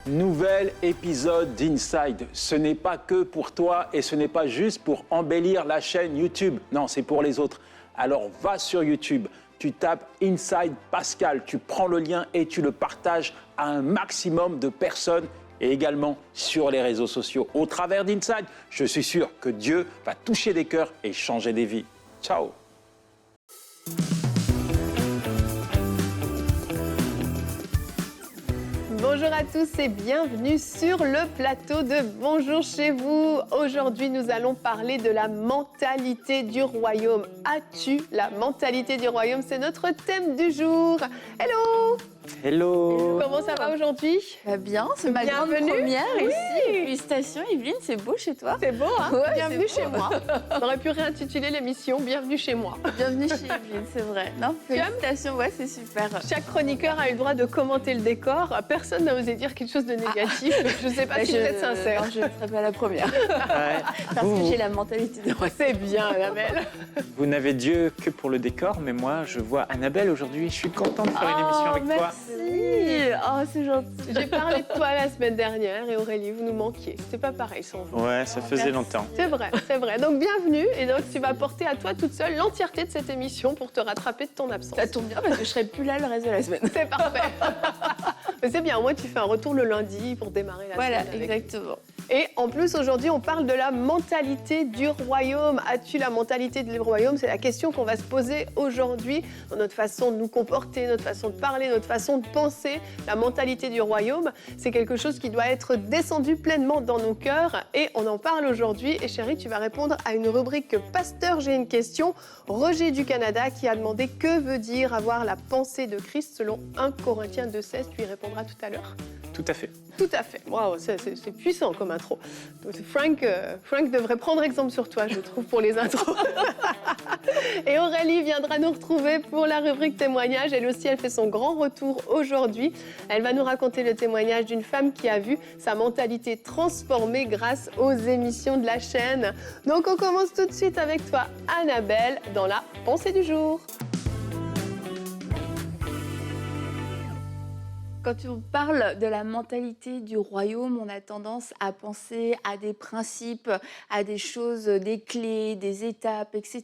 Nouvel épisode d'Inside. Ce n'est pas que pour toi et ce n'est pas juste pour embellir la chaîne YouTube. Non, c'est pour les autres. Alors va sur YouTube, tu tapes Inside Pascal, tu prends le lien et tu le partages à un maximum de personnes et également sur les réseaux sociaux. Au travers d'Inside, je suis sûr que Dieu va toucher des cœurs et changer des vies. Ciao! Bonjour à tous et bienvenue sur le plateau de Bonjour chez vous. Aujourd'hui, nous allons parler de la mentalité du royaume. As-tu la mentalité du royaume? C'est notre thème du jour. Hello! Hello! Comment ça va aujourd'hui? Bien, c'est ma grande première ici. Félicitations Evelyne, c'est beau chez toi. C'est beau, hein? Ouais, Bienvenue c'est chez beau. moi. On aurait pu réintituler l'émission Bienvenue chez moi. Bienvenue chez Evelyne, c'est vrai. Non, félicitations, ouais, c'est super. Chaque chroniqueur a eu le droit de commenter le décor. Personne n'a osé dire quelque chose de négatif. Je ne sais pas si vous êtes sincère. Non, je ne serai pas la première. Ouais. Parce que j'ai la mentalité de roi. C'est bien, Annabelle. Vous n'avez Dieu que pour le décor, mais moi, je vois Annabelle aujourd'hui. Je suis contente de faire une émission avec toi. Merci. Oh, c'est gentil. J'ai parlé de toi la semaine dernière et Aurélie, vous nous manquiez. C'était pas pareil sans vous. Ouais, ça faisait longtemps. C'est vrai, c'est vrai. Donc bienvenue et donc tu vas porter à toi toute seule l'entièreté de cette émission pour te rattraper de ton absence. Ça tombe bien parce que je serai plus là le reste de la semaine. C'est parfait. Mais c'est bien, au moins tu fais un retour le lundi pour démarrer la Voilà, semaine. Avec exactement. Et en plus, aujourd'hui, on parle de la mentalité du royaume. As-tu la mentalité du royaume? C'est la question qu'on va se poser aujourd'hui dans notre façon de nous comporter, notre façon de parler, notre façon de penser. La mentalité du royaume, c'est quelque chose qui doit être descendu pleinement dans nos cœurs. Et on en parle aujourd'hui. Et chérie, tu vas répondre à une rubrique Pasteur, j'ai une question. Roger du Canada qui a demandé que veut dire avoir la pensée de Christ selon 1 Corinthiens 2,16. Tu y répondras tout à l'heure. Tout à fait. Tout à fait. Waouh, c'est puissant comme intro. Donc, Frank devrait prendre exemple sur toi, je trouve, pour les intros. Et Aurélie viendra nous retrouver pour la rubrique témoignage. Elle aussi, elle fait son grand retour aujourd'hui. Elle va nous raconter le témoignage d'une femme qui a vu sa mentalité transformée grâce aux émissions de la chaîne. Donc, on commence tout de suite avec toi, Annabelle, dans la pensée du jour. Quand on parle de la mentalité du royaume, on a tendance à penser à des principes, à des choses, des clés, des étapes, etc.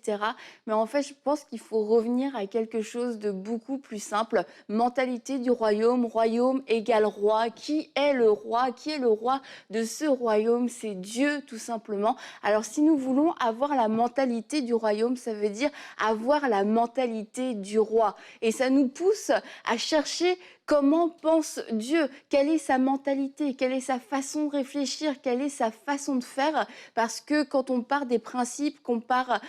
Mais en fait, je pense qu'il faut revenir à quelque chose de beaucoup plus simple. Mentalité du royaume, royaume égale roi. Qui est le roi? Qui est le roi de ce royaume? C'est Dieu, tout simplement. Alors, si nous voulons avoir la mentalité du royaume, ça veut dire avoir la mentalité du roi. Et ça nous pousse à chercher comment pense Dieu? Quelle est sa mentalité? Quelle est sa façon de réfléchir? Quelle est sa façon de faire? Parce que quand on part des principes, qu'on part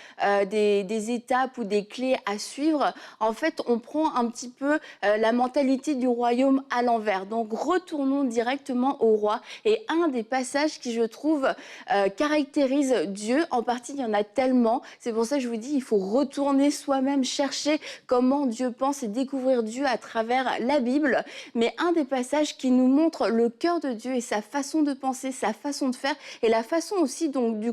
des étapes ou des clés à suivre, en fait, on prend un petit peu la mentalité du royaume à l'envers. Donc, retournons directement au roi. Et un des passages qui, je trouve, caractérise Dieu, en partie, il y en a tellement. C'est pour ça que je vous dis, il faut retourner soi-même, chercher comment Dieu pense et découvrir Dieu à travers la Bible. Mais un des passages qui nous montre le cœur de Dieu et sa façon de penser, sa façon de faire et la façon aussi donc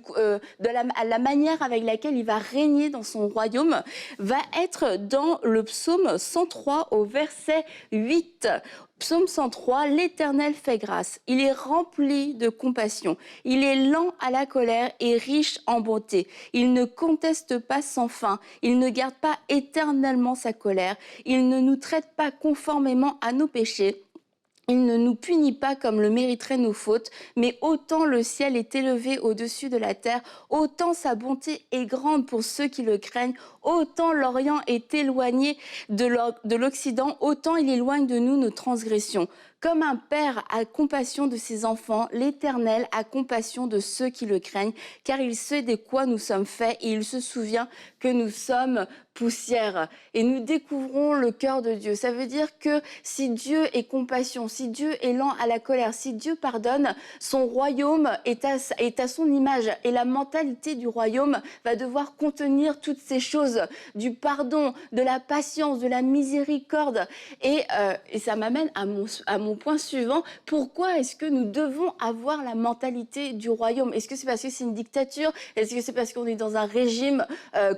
la manière avec laquelle il va régner dans son royaume va être dans le psaume 103 au verset 8. Psaume 103, l'Éternel fait grâce. Il est rempli de compassion. Il est lent à la colère et riche en bonté. Il ne conteste pas sans fin. Il ne garde pas éternellement sa colère. Il ne nous traite pas conformément à nos péchés. Il ne nous punit pas comme le mériteraient nos fautes, mais autant le ciel est élevé au-dessus de la terre, autant sa bonté est grande pour ceux qui le craignent, autant l'Orient est éloigné de l'Occident, autant il éloigne de nous nos transgressions. Comme un père a compassion de ses enfants, l'Éternel a compassion de ceux qui le craignent, car il sait de quoi nous sommes faits et il se souvient que nous sommes poussière. Et nous découvrons le cœur de Dieu. Ça veut dire que si Dieu est compassion, si Dieu est lent à la colère, si Dieu pardonne, son royaume est à son image. Et la mentalité du royaume va devoir contenir toutes ces choses, du pardon, de la patience, de la miséricorde. Et ça m'amène à mon mon point suivant. Pourquoi est-ce que nous devons avoir la mentalité du royaume? Est-ce que c'est parce que c'est une dictature? Est-ce que c'est parce qu'on est dans un régime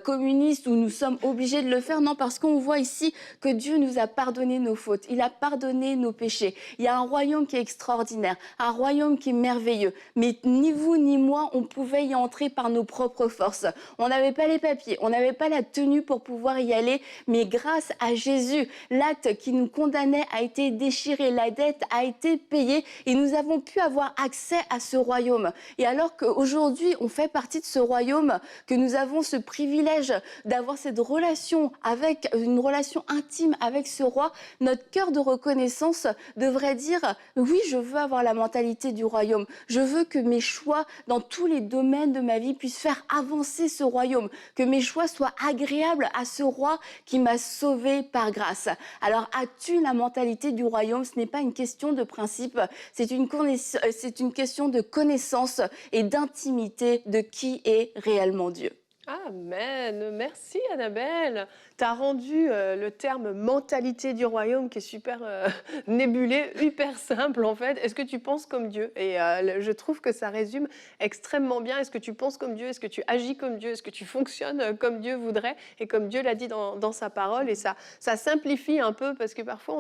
communiste où nous sommes obligés de le faire? Non, parce qu'on voit ici que Dieu nous a pardonné nos fautes. Il a pardonné nos péchés. Il y a un royaume qui est extraordinaire, un royaume qui est merveilleux. Mais ni vous ni moi, on pouvait y entrer par nos propres forces. On n'avait pas les papiers, on n'avait pas la tenue pour pouvoir y aller. Mais grâce à Jésus, l'acte qui nous condamnait a été déchiré, la dette a été payée et nous avons pu avoir accès à ce royaume. Et alors qu'aujourd'hui, on fait partie de ce royaume, que nous avons ce privilège d'avoir cette relation avec, une relation intime avec ce roi, notre cœur de reconnaissance devrait dire « Oui, je veux avoir la mentalité du royaume. Je veux que mes choix dans tous les domaines de ma vie puissent faire avancer ce royaume, que mes choix soient agréables à ce roi qui m'a sauvé par grâce. » Alors, as-tu la mentalité du royaume? Ce n'est pas une question de principe, c'est une question de connaissance et d'intimité de qui est réellement Dieu. Amen. Merci Annabelle. Tu as rendu le terme mentalité du royaume qui est super nébulé, hyper simple en fait. Est-ce que tu penses comme Dieu? Et je trouve que ça résume extrêmement bien. Est-ce que tu penses comme Dieu? Est-ce que tu agis comme Dieu? Est-ce que tu fonctionnes comme Dieu voudrait et comme Dieu l'a dit dans sa parole? Et ça simplifie un peu parce que parfois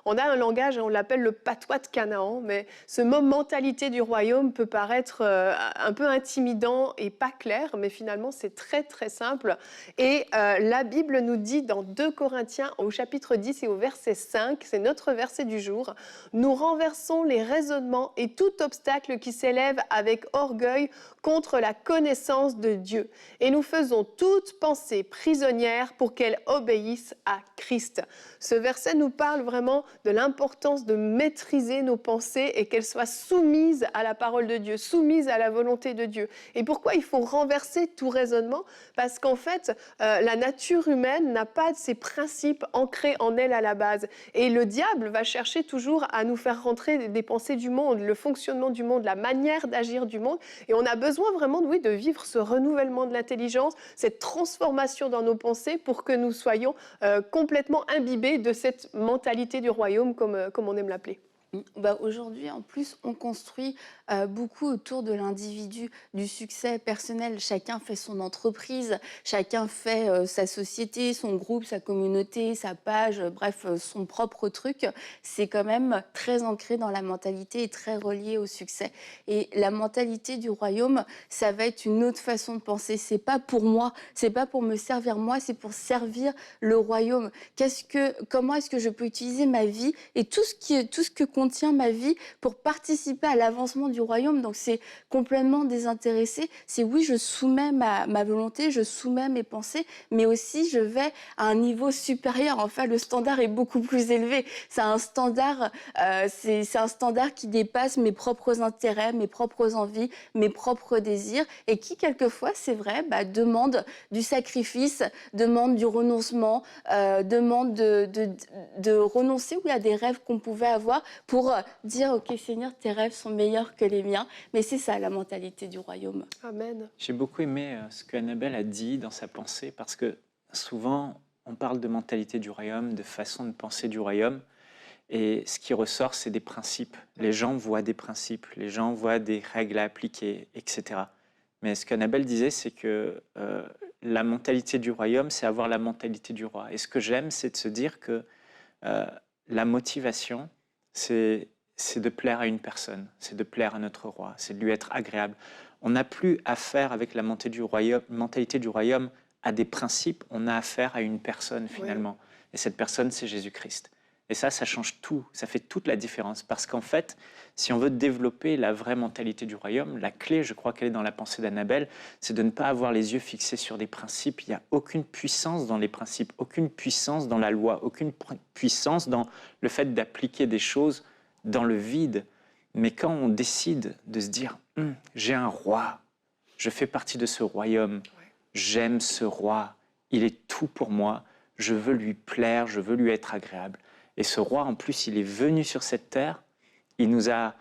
on a un langage, on l'appelle le patois de Canaan, mais ce mot mentalité du royaume peut paraître un peu intimidant et pas clair, mais finalement c'est très très simple. Et la Bible nous dit dans 2 Corinthiens au chapitre 10 et au verset 5, c'est notre verset du jour, « Nous renversons les raisonnements et tout obstacle qui s'élève avec orgueil contre la connaissance de Dieu. Et nous faisons toute pensée prisonnière pour qu'elle obéisse à Christ. » Ce verset nous parle vraiment de l'importance de maîtriser nos pensées et qu'elles soient soumises à la parole de Dieu, soumises à la volonté de Dieu. Et pourquoi il faut renverser tout raisonnement? Parce qu'en fait, la nature humaine n'a pas ces principes ancrés en elle à la base. Et le diable va chercher toujours à nous faire rentrer des pensées du monde, le fonctionnement du monde, la manière d'agir du monde. Et on a besoin vraiment, oui, de vivre ce renouvellement de l'intelligence, cette transformation dans nos pensées pour que nous soyons complètement imbibés de cette mentalité du royaume, comme on aime l'appeler. Aujourd'hui, en plus, on construit beaucoup autour de l'individu, du succès personnel. Chacun fait son entreprise, chacun fait sa société, son groupe, sa communauté, sa page, bref, son propre truc. C'est quand même très ancré dans la mentalité et très relié au succès. Et la mentalité du royaume, ça va être une autre façon de penser. C'est pas pour moi, c'est pas pour me servir moi, c'est pour servir le royaume. Comment est-ce que je peux utiliser ma vie et tout ce que contient ma vie pour participer à l'avancement du royaume? Donc c'est complètement désintéressé. C'est oui, je soumets ma volonté, je soumets mes pensées, mais aussi je vais à un niveau supérieur. Enfin, le standard est beaucoup plus élevé. C'est un standard qui dépasse mes propres intérêts, mes propres envies, mes propres désirs, et qui quelquefois, c'est vrai, demande du sacrifice, demande du renoncement, demande de renoncer à des rêves qu'on pouvait avoir pour dire « Ok Seigneur, tes rêves sont meilleurs que les miens ». Mais c'est ça la mentalité du royaume. Amen. J'ai beaucoup aimé ce que Annabelle a dit dans sa pensée, parce que souvent on parle de mentalité du royaume, de façon de penser du royaume, et ce qui ressort, c'est des principes. Les gens voient des principes, les gens voient des règles à appliquer, etc. Mais ce qu'Annabelle disait, c'est que la mentalité du royaume, c'est avoir la mentalité du roi. Et ce que j'aime, c'est de se dire que la motivation, c'est de plaire à une personne, c'est de plaire à notre roi, c'est de lui être agréable. On n'a plus affaire avec la mentalité du royaume à des principes, on a affaire à une personne finalement. Oui. Et cette personne, c'est Jésus-Christ. Et ça change tout, ça fait toute la différence. Parce qu'en fait, si on veut développer la vraie mentalité du royaume, la clé, je crois qu'elle est dans la pensée d'Annabelle, c'est de ne pas avoir les yeux fixés sur des principes. Il n'y a aucune puissance dans les principes, aucune puissance dans la loi, aucune puissance dans le fait d'appliquer des choses dans le vide. Mais quand on décide de se dire « j'ai un roi, je fais partie de ce royaume, j'aime ce roi, il est tout pour moi, je veux lui plaire, je veux lui être agréable ». Et ce roi, en plus, il est venu sur cette terre. Il nous a,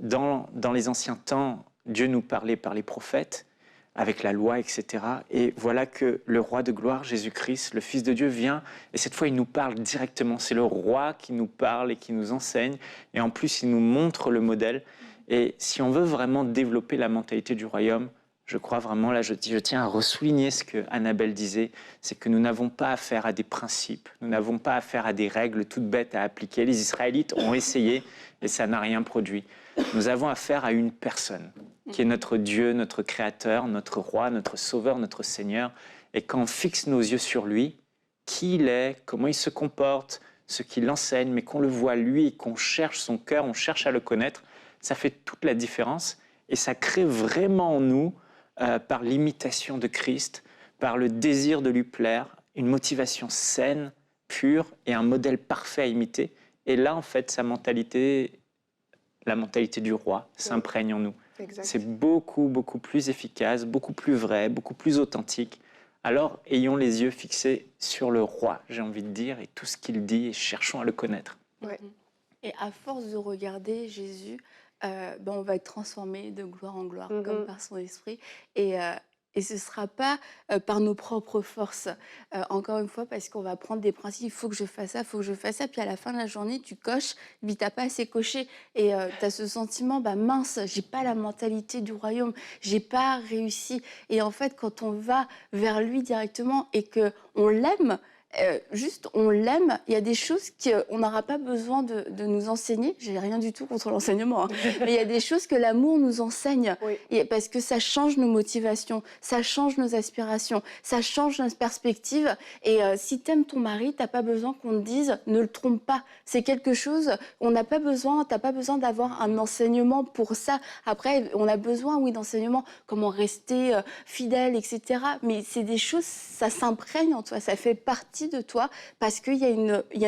dans les anciens temps, Dieu nous parlait par les prophètes. avec la loi, etc. Et voilà que le roi de gloire, Jésus-Christ, le Fils de Dieu, vient, et cette fois, il nous parle directement. C'est le roi qui nous parle et qui nous enseigne, et en plus, il nous montre le modèle. Et si on veut vraiment développer la mentalité du royaume, je crois vraiment, là, je tiens à ressouligner ce que Annabelle disait, c'est que nous n'avons pas affaire à des principes, nous n'avons pas affaire à des règles toutes bêtes à appliquer. Les Israélites ont essayé et ça n'a rien produit. Nous avons affaire à une personne qui est notre Dieu, notre Créateur, notre Roi, notre Sauveur, notre Seigneur. Et quand on fixe nos yeux sur lui, qui il est, comment il se comporte, ce qu'il enseigne, mais qu'on le voit lui et qu'on cherche son cœur, on cherche à le connaître, ça fait toute la différence et ça crée vraiment en nous, par l'imitation de Christ, par le désir de lui plaire, une motivation saine, pure et un modèle parfait à imiter. Et là, en fait, sa mentalité, la mentalité du roi, s'imprègne en nous. Exact. C'est beaucoup, beaucoup plus efficace, beaucoup plus vrai, beaucoup plus authentique. Alors, ayons les yeux fixés sur le roi, j'ai envie de dire, et tout ce qu'il dit, et cherchons à le connaître. Ouais. Et à force de regarder Jésus, on va être transformé de gloire en gloire, comme par son esprit. Et ce ne sera pas par nos propres forces, encore une fois, parce qu'on va prendre des principes, il faut que je fasse ça, il faut que je fasse ça, puis à la fin de la journée, tu coches, mais tu n'as pas assez coché. Et tu as ce sentiment, mince, je n'ai pas la mentalité du royaume, je n'ai pas réussi. Et en fait, quand on va vers lui directement et qu'on l'aime, juste on l'aime, il y a des choses qu'on n'aura pas besoin de nous enseigner. J'ai rien du tout contre l'enseignement, hein. Mais il y a des choses que l'amour nous enseigne, et parce que ça change nos motivations, ça change nos aspirations, ça change notre perspective. Et si t'aimes ton mari, t'as pas besoin qu'on te dise ne le trompe pas. C'est quelque chose, on n'a pas besoin, t'as pas besoin d'avoir un enseignement pour ça. Après, on a besoin, oui, d'enseignement, comment rester fidèle, etc. Mais c'est des choses, ça s'imprègne en toi, ça fait partie de toi parce qu'il y a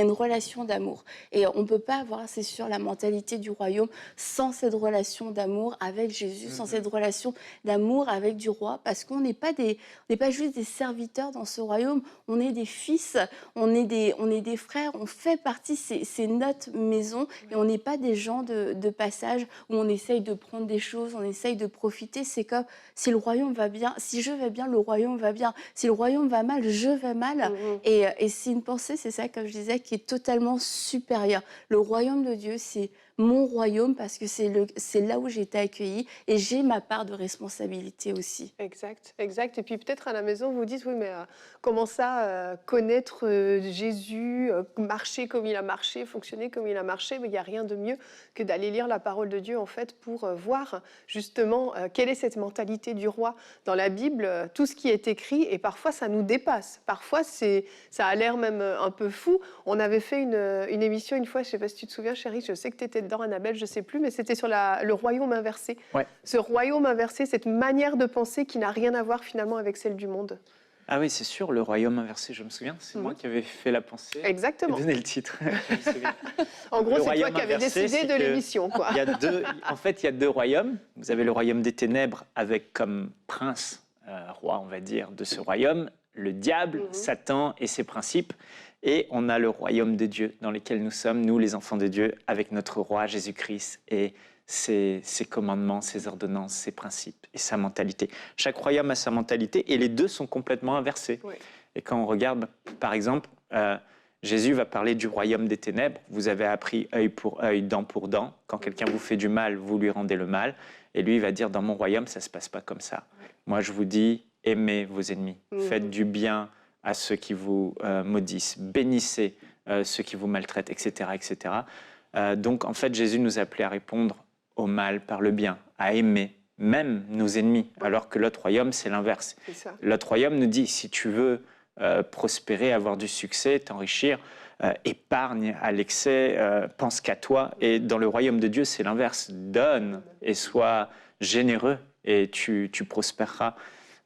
une relation d'amour. Et on ne peut pas avoir, c'est sûr, la mentalité du royaume sans cette relation d'amour avec Jésus, sans cette relation d'amour avec du roi, parce qu'on n'est pas juste des serviteurs dans ce royaume, on est des fils, on est des frères, on fait partie, c'est notre maison, et on n'est pas des gens de passage où on essaye de prendre des choses, on essaye de profiter. C'est comme si le royaume va bien, si je vais bien, le royaume va bien. Si le royaume va mal, je vais mal. Et c'est une pensée, c'est ça, comme je disais, qui est totalement supérieure. Le royaume de Dieu, c'est mon royaume parce que c'est là où j'ai été accueillie et j'ai ma part de responsabilité aussi. Exact, exact. Et puis peut-être à la maison, vous dites, oui, mais comment ça, connaître Jésus, marcher comme il a marché, fonctionner comme il a marché, mais il n'y a rien de mieux que d'aller lire la parole de Dieu, en fait, pour voir justement quelle est cette mentalité du roi. Dans la Bible, tout ce qui est écrit, et parfois ça nous dépasse. Parfois, ça a l'air même un peu fou. On avait fait une émission une fois, je ne sais pas si tu te souviens, chérie, je sais que tu étais dedans, Annabelle, je ne sais plus, mais c'était sur le royaume inversé. Ouais. Ce royaume inversé, cette manière de penser qui n'a rien à voir finalement avec celle du monde. Ah oui, c'est sûr, le royaume inversé, je me souviens, c'est moi qui avais fait la pensée. Exactement. Et donné le titre. Je me souviens. En gros, Le c'est toi royaume qui avais inversé, décidé c'est de que l'émission, quoi. En fait, il y a deux royaumes. Vous avez le royaume des ténèbres avec comme prince, roi, on va dire, de ce royaume, le diable, Satan et ses principes. Et on a le royaume de Dieu dans lequel nous sommes, nous les enfants de Dieu, avec notre roi Jésus-Christ et ses commandements, ses ordonnances, ses principes et sa mentalité. Chaque royaume a sa mentalité et les deux sont complètement inversés. Oui. Et quand on regarde, par exemple, Jésus va parler du royaume des ténèbres. Vous avez appris œil pour œil, dent pour dent. Quand quelqu'un vous fait du mal, vous lui rendez le mal. Et lui, il va dire, dans mon royaume, ça ne se passe pas comme ça. Oui. Moi, je vous dis, aimez vos ennemis, faites du bien à ceux qui vous maudissent, bénissez ceux qui vous maltraitent, etc. etc. Donc, en fait, Jésus nous a appelés à répondre au mal par le bien, à aimer même nos ennemis, alors que l'autre royaume, c'est l'inverse. L'autre royaume nous dit, si tu veux prospérer, avoir du succès, t'enrichir, épargne à l'excès, pense qu'à toi. Et dans le royaume de Dieu, c'est l'inverse. Donne et sois généreux et tu prospéreras.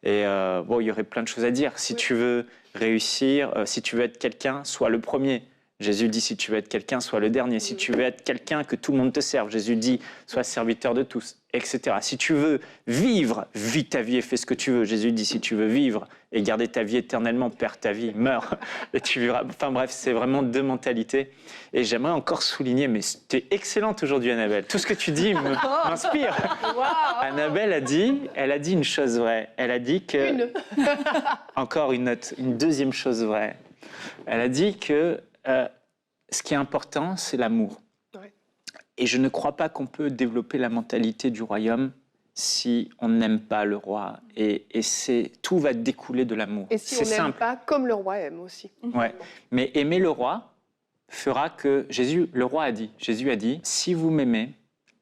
Et il y aurait plein de choses à dire. Si tu veux réussir, si tu veux être quelqu'un, sois le premier. Jésus dit, si tu veux être quelqu'un, sois le dernier. Si tu veux être quelqu'un, que tout le monde te serve. Jésus dit, sois serviteur de tous, etc. Si tu veux vivre, vis ta vie et fais ce que tu veux. Jésus dit, si tu veux vivre et garder ta vie éternellement, perds ta vie, meurs. Et tu vivras. Enfin bref, c'est vraiment deux mentalités. Et j'aimerais encore souligner, mais tu es excellente aujourd'hui, Annabelle. Tout ce que tu dis m'inspire. Wow. Annabelle elle a dit une chose vraie. Elle a dit que... Encore une deuxième chose vraie. Elle a dit que ce qui est important, c'est l'amour. Ouais. Et je ne crois pas qu'on peut développer la mentalité du royaume si on n'aime pas le roi. Et tout va découler de l'amour. Et si on n'aime pas, comme le roi aime aussi. Ouais. Mais aimer le roi fera que Jésus a dit, si vous m'aimez,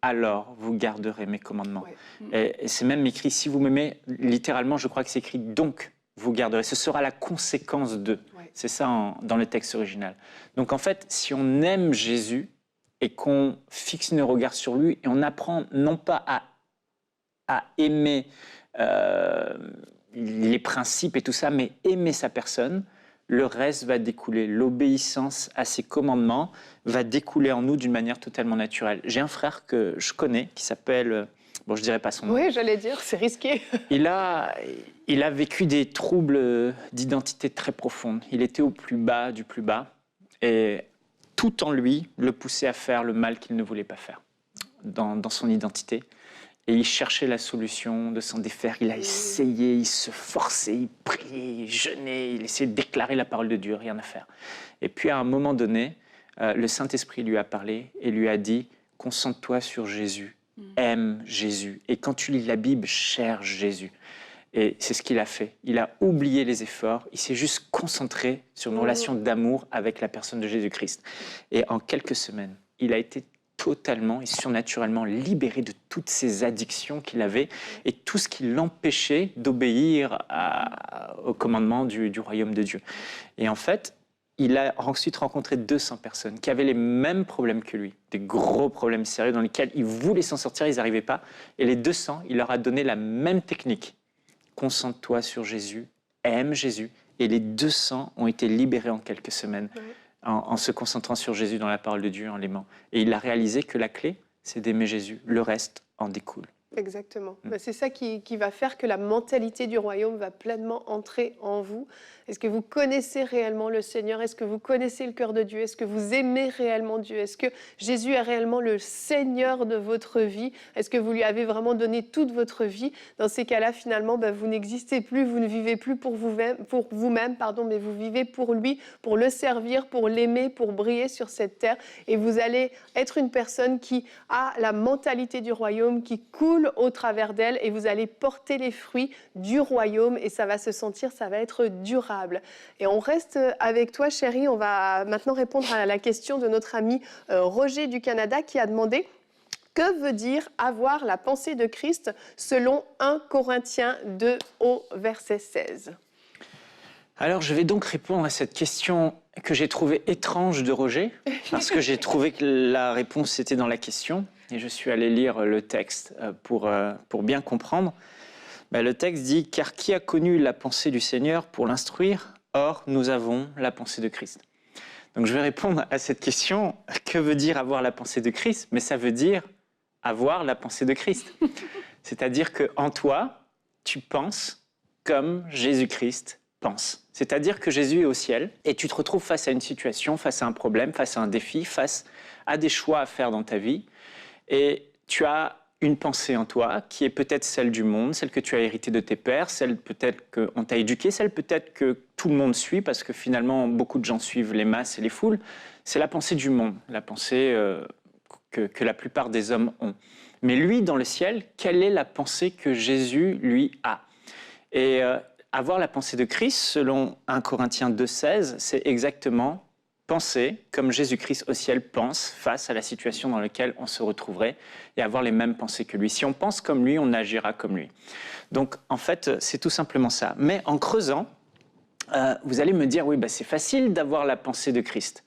alors vous garderez mes commandements. Ouais. Et c'est même écrit, si vous m'aimez, littéralement, je crois que c'est écrit, donc vous garderez. Ce sera la conséquence de. Ouais. C'est ça dans le texte original. Donc en fait, si on aime Jésus et qu'on fixe nos regards sur lui et on apprend non pas à aimer les principes et tout ça, mais aimer sa personne, le reste va découler. L'obéissance à ses commandements va découler en nous d'une manière totalement naturelle. J'ai un frère que je connais qui s'appelle... Bon, je ne dirais pas son nom. Oui, j'allais dire, c'est risqué. Il a vécu des troubles d'identité très profonds. Il était au plus bas du plus bas. Et tout en lui le poussait à faire le mal qu'il ne voulait pas faire dans son identité. Et il cherchait la solution de s'en défaire. Il a essayé, il se forçait, il priait, il jeûnait, il essayait de déclarer la parole de Dieu, rien à faire. Et puis à un moment donné, le Saint-Esprit lui a parlé et lui a dit « Concentre-toi sur Jésus, aime Jésus. Et quand tu lis la Bible, cherche Jésus. » Et c'est ce qu'il a fait. Il a oublié les efforts, il s'est juste concentré sur une relation d'amour avec la personne de Jésus-Christ. Et en quelques semaines, il a été totalement et surnaturellement libéré de toutes ces addictions qu'il avait et tout ce qui l'empêchait d'obéir au commandement du royaume de Dieu. Et en fait, il a ensuite rencontré 200 personnes qui avaient les mêmes problèmes que lui, des gros problèmes sérieux dans lesquels ils voulaient s'en sortir, ils n'arrivaient pas. Et les 200, il leur a donné la même technique. Concentre-toi sur Jésus, aime Jésus. Et les 200 ont été libérés en quelques semaines. Oui. En se concentrant sur Jésus dans la parole de Dieu, en l'aimant. Et il a réalisé que la clé, c'est d'aimer Jésus. Le reste en découle. Exactement. C'est ça qui va faire que la mentalité du royaume va pleinement entrer en vous. Est-ce que vous connaissez réellement le Seigneur? Est-ce que vous connaissez le cœur de Dieu? Est-ce que vous aimez réellement Dieu? Est-ce que Jésus est réellement le Seigneur de votre vie? Est-ce que vous lui avez vraiment donné toute votre vie? Dans ces cas-là, finalement, vous n'existez plus, vous ne vivez plus pour vous-même, mais vous vivez pour lui, pour le servir, pour l'aimer, pour briller sur cette terre. Et vous allez être une personne qui a la mentalité du royaume, qui coule au travers d'elle, et vous allez porter les fruits du royaume, et ça va se sentir, ça va être durable. Et on reste avec toi, chérie. On va maintenant répondre à la question de notre ami Roger du Canada qui a demandé « Que veut dire avoir la pensée de Christ selon 1 Corinthiens 2 au verset 16 ?» Alors, je vais donc répondre à cette question que j'ai trouvée étrange de Roger, parce que j'ai trouvé que la réponse était dans la question, et je suis allé lire le texte pour bien comprendre. Le texte dit « Car qui a connu la pensée du Seigneur pour l'instruire? Or, nous avons la pensée de Christ. » Donc, je vais répondre à cette question. Que veut dire avoir la pensée de Christ? Mais ça veut dire avoir la pensée de Christ. C'est-à-dire qu'en toi, tu penses comme Jésus-Christ pense. C'est-à-dire que Jésus est au ciel et tu te retrouves face à une situation, face à un problème, face à un défi, face à des choix à faire dans ta vie. Et tu as une pensée en toi qui est peut-être celle du monde, celle que tu as héritée de tes pères, celle peut-être qu'on t'a éduquée, celle peut-être que tout le monde suit, parce que finalement, beaucoup de gens suivent les masses et les foules. C'est la pensée du monde, la pensée que la plupart des hommes ont. Mais lui, dans le ciel, quelle est la pensée que Jésus, lui, a? Et avoir la pensée de Christ, selon 1 Corinthiens 2,16, c'est exactement penser comme Jésus-Christ au ciel pense face à la situation dans laquelle on se retrouverait et avoir les mêmes pensées que lui. Si on pense comme lui, on agira comme lui. Donc, en fait, c'est tout simplement ça. Mais en creusant, vous allez me dire, oui, c'est facile d'avoir la pensée de Christ.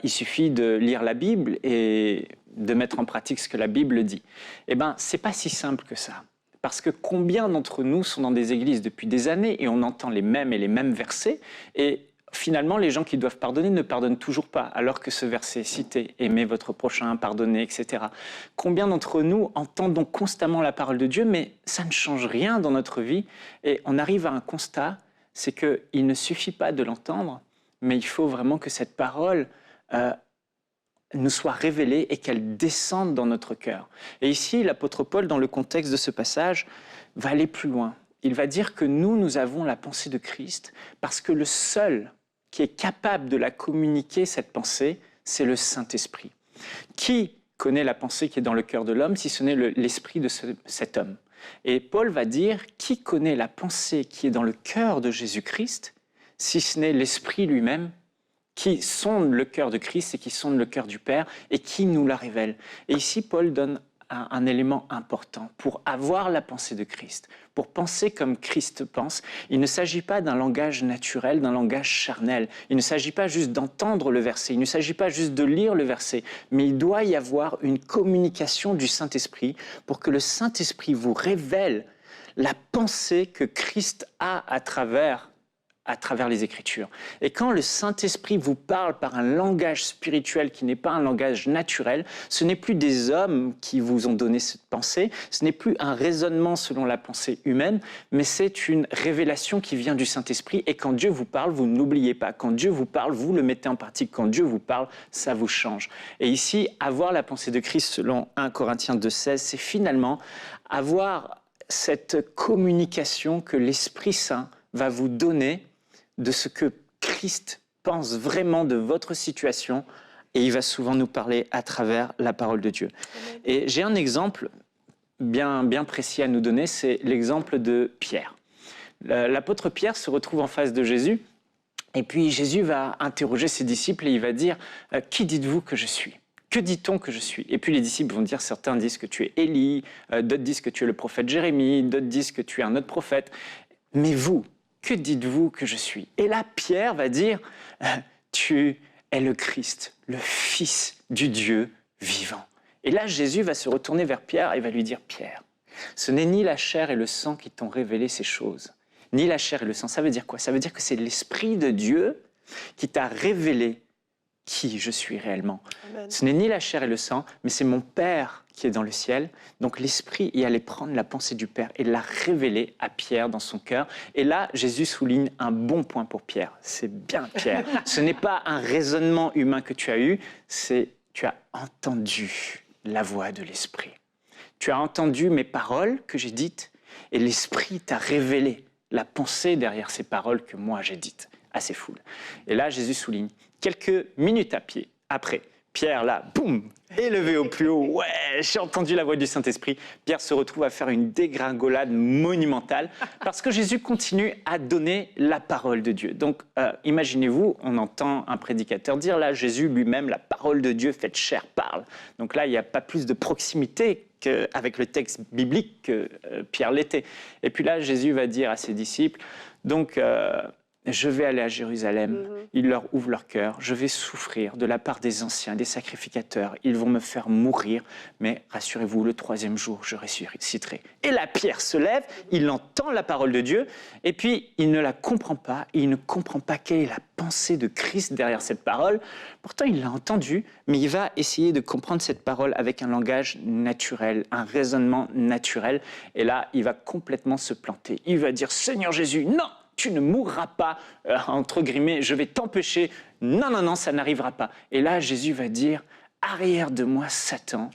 Il suffit de lire la Bible et de mettre en pratique ce que la Bible dit. Eh bien, c'est pas si simple que ça. Parce que combien d'entre nous sont dans des églises depuis des années et on entend les mêmes versets et finalement, les gens qui doivent pardonner ne pardonnent toujours pas, alors que ce verset est cité, « Aimez votre prochain, pardonnez, etc. » Combien d'entre nous entendons constamment la parole de Dieu, mais ça ne change rien dans notre vie, et on arrive à un constat, c'est qu'il ne suffit pas de l'entendre, mais il faut vraiment que cette parole nous soit révélée et qu'elle descende dans notre cœur. Et ici, l'apôtre Paul, dans le contexte de ce passage, va aller plus loin. Il va dire que nous avons la pensée de Christ parce que le seul qui est capable de la communiquer, cette pensée, c'est le Saint-Esprit. Qui connaît la pensée qui est dans le cœur de l'homme, si ce n'est l'esprit de cet homme? Et Paul va dire, qui connaît la pensée qui est dans le cœur de Jésus-Christ, si ce n'est l'Esprit lui-même, qui sonde le cœur de Christ et qui sonde le cœur du Père et qui nous la révèle. Et ici, Paul donne un élément important. Pour avoir la pensée de Christ, pour penser comme Christ pense, il ne s'agit pas d'un langage naturel, d'un langage charnel. Il ne s'agit pas juste d'entendre le verset, il ne s'agit pas juste de lire le verset, mais il doit y avoir une communication du Saint-Esprit pour que le Saint-Esprit vous révèle la pensée que Christ a à travers les Écritures. Et quand le Saint-Esprit vous parle par un langage spirituel qui n'est pas un langage naturel, ce n'est plus des hommes qui vous ont donné cette pensée, ce n'est plus un raisonnement selon la pensée humaine, mais c'est une révélation qui vient du Saint-Esprit. Et quand Dieu vous parle, vous n'oubliez pas. Quand Dieu vous parle, vous le mettez en pratique. Quand Dieu vous parle, ça vous change. Et ici, avoir la pensée de Christ selon 1 Corinthiens 2,16, c'est finalement avoir cette communication que l'Esprit Saint va vous donner de ce que Christ pense vraiment de votre situation, et il va souvent nous parler à travers la parole de Dieu. Et j'ai un exemple bien précis à nous donner, c'est l'exemple de Pierre. L'apôtre Pierre se retrouve en face de Jésus, et puis Jésus va interroger ses disciples et il va dire « Qui dites-vous que je suis ? Que dit-on que je suis ?» Et puis les disciples vont dire, certains disent que tu es Élie, d'autres disent que tu es le prophète Jérémie, d'autres disent que tu es un autre prophète. Mais vous, que dites-vous que je suis? Et là, Pierre va dire, tu es le Christ, le Fils du Dieu vivant. Et là, Jésus va se retourner vers Pierre et va lui dire, Pierre, ce n'est ni la chair et le sang qui t'ont révélé ces choses, ni la chair et le sang. Ça veut dire quoi? Ça veut dire que c'est l'Esprit de Dieu qui t'a révélé qui je suis réellement. Amen. Ce n'est ni la chair et le sang, mais c'est mon Père qui est dans le ciel. Donc l'Esprit y allait prendre la pensée du Père et la révéler à Pierre dans son cœur. Et là, Jésus souligne un bon point pour Pierre. C'est bien, Pierre. Ce n'est pas un raisonnement humain que tu as eu, c'est tu as entendu la voix de l'Esprit. Tu as entendu mes paroles que j'ai dites et l'Esprit t'a révélé la pensée derrière ces paroles que moi j'ai dites. Assez fou. Et là, Jésus souligne, quelques minutes à pied après, Pierre, là, boum, élevé au plus haut, ouais, j'ai entendu la voix du Saint-Esprit. Pierre se retrouve à faire une dégringolade monumentale parce que Jésus continue à donner la parole de Dieu. Donc, imaginez-vous, on entend un prédicateur dire, là, Jésus lui-même, la parole de Dieu faite chair parle. Donc là, il n'y a pas plus de proximité qu'avec le texte biblique que Pierre l'était. Et puis là, Jésus va dire à ses disciples, donc, je vais aller à Jérusalem, il leur ouvre leur cœur, je vais souffrir de la part des anciens, des sacrificateurs, ils vont me faire mourir, mais rassurez-vous, le 3e jour, je ressusciterai. Et là, Pierre se lève, il entend la parole de Dieu, et puis il ne la comprend pas, il ne comprend pas quelle est la pensée de Christ derrière cette parole. Pourtant, il l'a entendue, mais il va essayer de comprendre cette parole avec un langage naturel, un raisonnement naturel, et là, il va complètement se planter. Il va dire, Seigneur Jésus, non! Tu ne mourras pas, entre guillemets, je vais t'empêcher. Non, non, non, ça n'arrivera pas. Et là, Jésus va dire, arrière de moi, Satan.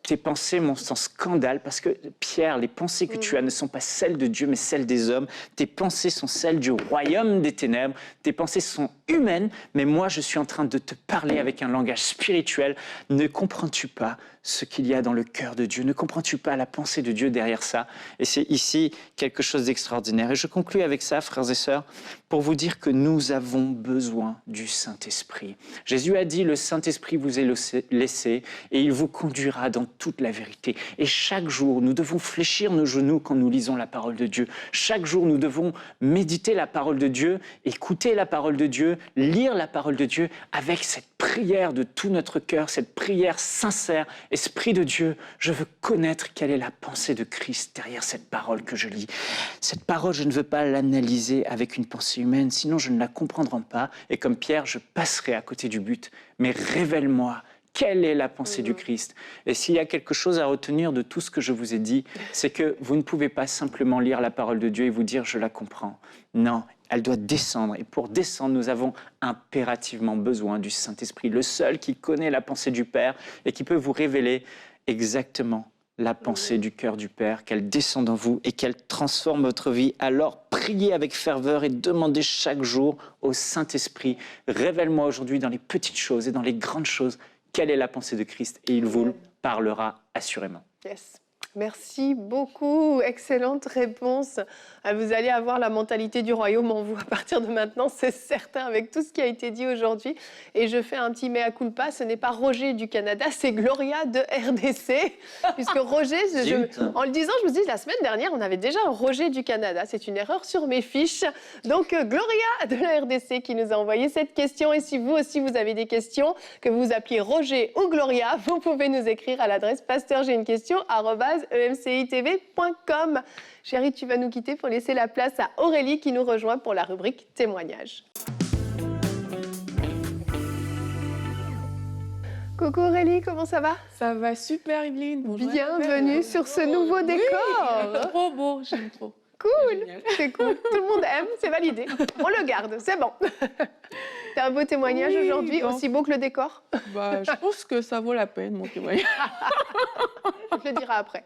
Tes pensées m'ont en scandale parce que, Pierre, les pensées que tu as ne sont pas celles de Dieu, mais celles des hommes. Tes pensées sont celles du royaume des ténèbres. Tes pensées sont humaines, mais moi, je suis en train de te parler avec un langage spirituel. Ne comprends-tu pas ce qu'il y a dans le cœur de Dieu? Ne comprends-tu pas la pensée de Dieu derrière ça? Et c'est ici quelque chose d'extraordinaire. Et je conclue avec ça, frères et sœurs, pour vous dire que nous avons besoin du Saint-Esprit. Jésus a dit, le Saint-Esprit vous est laissé et il vous conduira dans toute la vérité. Et chaque jour, nous devons fléchir nos genoux quand nous lisons la parole de Dieu. Chaque jour, nous devons méditer la parole de Dieu, écouter la parole de Dieu, lire la parole de Dieu avec cette prière de tout notre cœur, cette prière sincère. Esprit de Dieu, je veux connaître quelle est la pensée de Christ derrière cette parole que je lis. Cette parole, je ne veux pas l'analyser avec une pensée humaine, sinon je ne la comprendrai pas. Et comme Pierre, je passerai à côté du but. Mais révèle-moi, quelle est la pensée du Christ? Et s'il y a quelque chose à retenir de tout ce que je vous ai dit, c'est que vous ne pouvez pas simplement lire la parole de Dieu et vous dire « je la comprends ». Non, elle doit descendre. Et pour descendre, nous avons impérativement besoin du Saint-Esprit, le seul qui connaît la pensée du Père et qui peut vous révéler exactement la pensée du cœur du Père, qu'elle descende en vous et qu'elle transforme votre vie. Alors, priez avec ferveur et demandez chaque jour au Saint-Esprit, révèle-moi aujourd'hui dans les petites choses et dans les grandes choses, quelle est la pensée de Christ, et il vous le parlera assurément. Yes. Merci beaucoup, excellente réponse. Vous allez avoir la mentalité du royaume en vous à partir de maintenant, c'est certain, avec tout ce qui a été dit aujourd'hui. Et je fais un petit mea culpa, ce n'est pas Roger du Canada, c'est Gloria de RDC. Puisque Roger, en le disant, je me dis, la semaine dernière, on avait déjà un Roger du Canada. C'est une erreur sur mes fiches. Donc, Gloria de la RDC qui nous a envoyé cette question. Et si vous aussi, vous avez des questions, que vous appeliez Roger ou Gloria, vous pouvez nous écrire à l'adresse pasteur@emcitv.com. Chérie, tu vas nous quitter pour laisser la place à Aurélie qui nous rejoint pour la rubrique témoignages. Coucou Aurélie, comment ça va? Ça va super, Evelyne. Bonjour. Bienvenue sur ce nouveau décor. Trop beau, j'aime trop. Cool, c'est cool. Tout le monde aime, c'est validé. On le garde, c'est bon. T'as un beau témoignage aujourd'hui, aussi beau que le décor? Je pense que ça vaut la peine, mon témoignage. Je te le dirai après.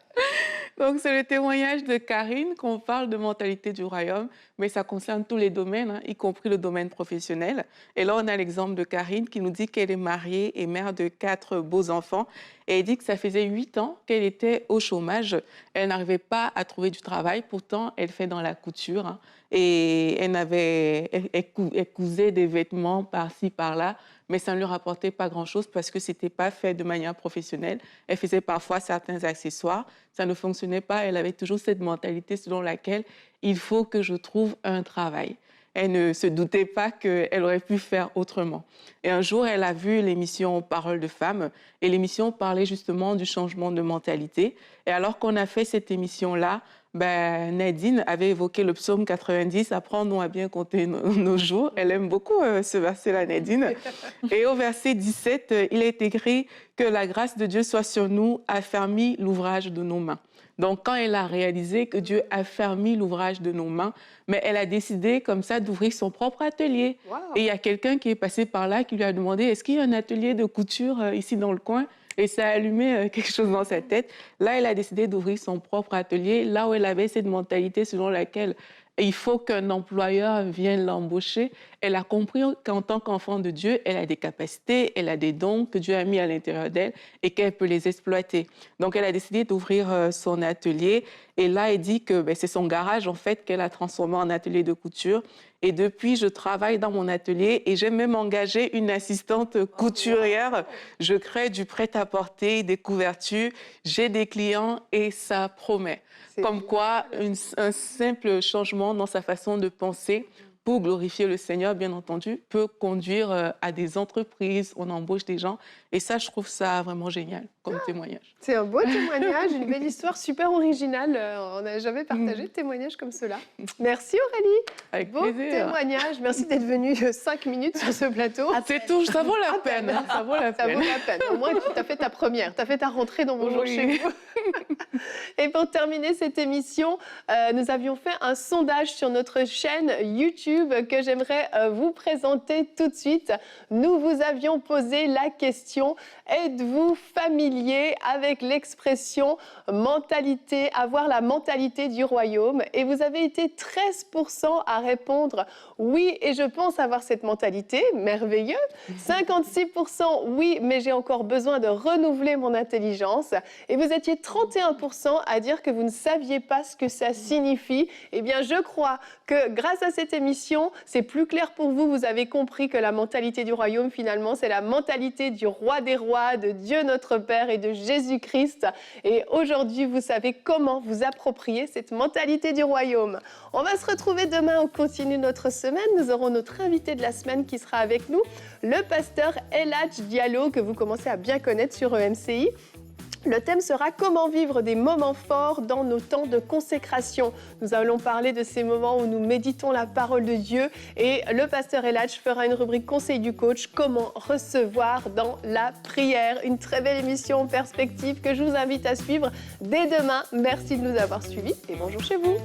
Donc, c'est le témoignage de Karine qu'on parle de mentalité du royaume, mais ça concerne tous les domaines, y compris le domaine professionnel. Et là, on a l'exemple de Karine qui nous dit qu'elle est mariée et mère de 4 beaux enfants. Et elle dit que ça faisait 8 ans qu'elle était au chômage. Elle n'arrivait pas à trouver du travail. Pourtant, elle fait dans la couture. Et elle cousait des vêtements par-ci, par-là. Mais ça ne lui rapportait pas grand-chose parce que ce n'était pas fait de manière professionnelle. Elle faisait parfois certains accessoires. Ça ne fonctionnait pas. Elle avait toujours cette mentalité selon laquelle il faut que je trouve un travail. Elle ne se doutait pas qu'elle aurait pu faire autrement. Et un jour, elle a vu l'émission Paroles de femmes. Et l'émission parlait justement du changement de mentalité. Et alors qu'on a fait cette émission-là, Nadine avait évoqué le psaume 90, « Apprends-nous à bien compter nos jours ». Elle aime beaucoup ce verset-là, Nadine. Et au verset 17, il est écrit que la grâce de Dieu soit sur nous, affermit l'ouvrage de nos mains. Donc, quand elle a réalisé que Dieu affermit l'ouvrage de nos mains, mais elle a décidé comme ça d'ouvrir son propre atelier. Wow. Et il y a quelqu'un qui est passé par là qui lui a demandé « Est-ce qu'il y a un atelier de couture ici dans le coin ?» Et ça a allumé quelque chose dans sa tête. Là, elle a décidé d'ouvrir son propre atelier, là où elle avait cette mentalité selon laquelle il faut qu'un employeur vienne l'embaucher. Elle a compris qu'en tant qu'enfant de Dieu, elle a des capacités, elle a des dons que Dieu a mis à l'intérieur d'elle et qu'elle peut les exploiter. Donc, elle a décidé d'ouvrir son atelier. Et là, elle dit que c'est son garage, en fait, qu'elle a transformé en atelier de couture. Et depuis, je travaille dans mon atelier et j'ai même engagé une assistante couturière. Je crée du prêt-à-porter, des couvertures. J'ai des clients et ça promet. Comme quoi, un simple changement dans sa façon de penser pour glorifier le Seigneur, bien entendu, peut conduire à des entreprises, on embauche des gens. Et ça, je trouve ça vraiment génial comme témoignage. C'est un beau témoignage, une belle histoire super originale. On n'a jamais partagé de témoignage comme cela. Merci Aurélie. Avec beau plaisir. Témoignage. Merci d'être venue 5 minutes sur ce plateau. C'est tout, ça vaut la peine. Ça vaut la peine. Ça vaut la peine. Au moins, tu as fait ta première. Tu as fait ta rentrée dans Bonjour chez vous. Et pour terminer cette émission, nous avions fait un sondage sur notre chaîne YouTube que j'aimerais vous présenter tout de suite. Nous vous avions posé la question: êtes-vous familier avec l'expression mentalité, avoir la mentalité du royaume? Et vous avez été 13% à répondre oui, et je pense avoir cette mentalité, merveilleux. 56% oui, mais j'ai encore besoin de renouveler mon intelligence. Et vous étiez 31% à dire que vous ne saviez pas ce que ça signifie. Eh bien, je crois que grâce à cette émission, c'est plus clair pour vous. Vous avez compris que la mentalité du royaume, finalement, c'est la mentalité du roi des rois, de Dieu notre Père et de Jésus-Christ. Et aujourd'hui, vous savez comment vous approprier cette mentalité du royaume. On va se retrouver demain, on continue notre semaine. Nous aurons notre invité de la semaine qui sera avec nous, le pasteur El Hadj Diallo, que vous commencez à bien connaître sur EMCI. Le thème sera comment vivre des moments forts dans nos temps de consécration. Nous allons parler de ces moments où nous méditons la parole de Dieu et le pasteur El Hadj fera une rubrique conseil du coach, comment recevoir dans la prière. Une très belle émission en perspective que je vous invite à suivre dès demain. Merci de nous avoir suivis et bonjour chez vous.